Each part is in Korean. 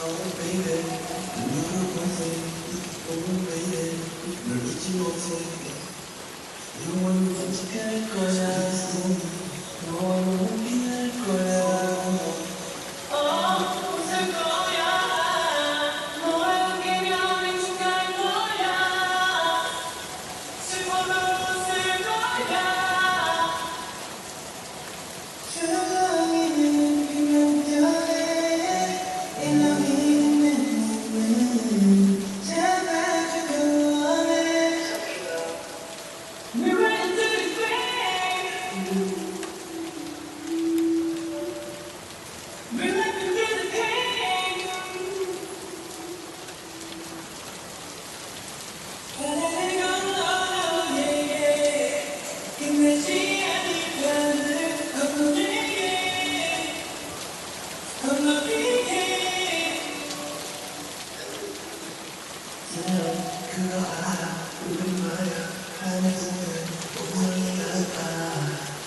Oh baby, 너를 보세, oh baby, 널 잊지 못해. 영원히 간직할 거야, 너와 함께할 거야. 웃을 거야. 너와 함께면 행복할 거야. 슬퍼도 웃을 거야. 조용히는 그만둬해. 일렁이는 눈을 잡아주고 원해. We're running through the grave. We're living through the pain. 바다를 건너, yeah, yeah. 끝나지 않을 밤을 건너리게, 건너리게. 그거 알아, 우리 말야 하늘은 옥상이 나가.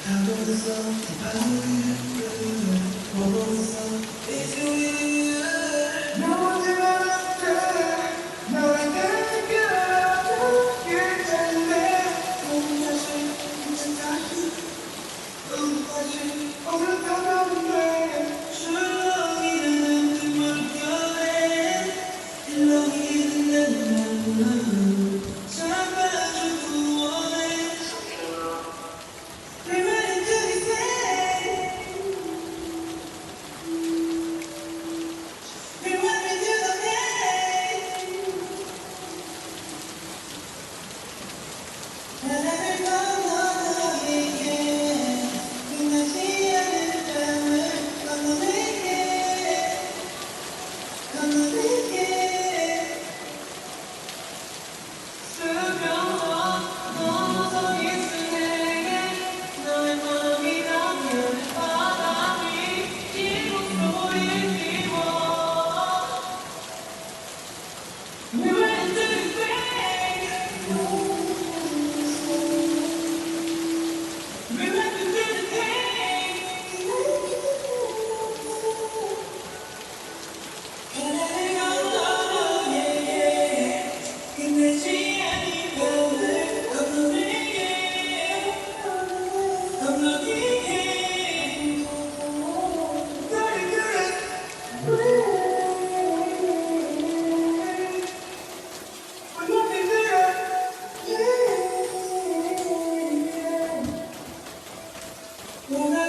다가오면서 이 바람을 보면서 It's you. 너무 지나갔대, 너의 내가 괜찮네. 다시 오늘 다가오네. 조용히는 그만둬해. 일렁이는 눈을 잡아주고 원해. We're ready to be saved. We're running through the pain. 바다를 건너 너에게 끝나지 않을 밤을 건너릴게, 건너릴게. 수면으로 넘어서 있을 내게 너의 마음이 닿는 바람이 이 목소리를 띄워. We went to the grave. We went through the pain. 바다를 건너, yeah, yeah. 끝내지 않을 밤을 건너리게, 건너리게. 너를 그래. 너를 그래. Yeah.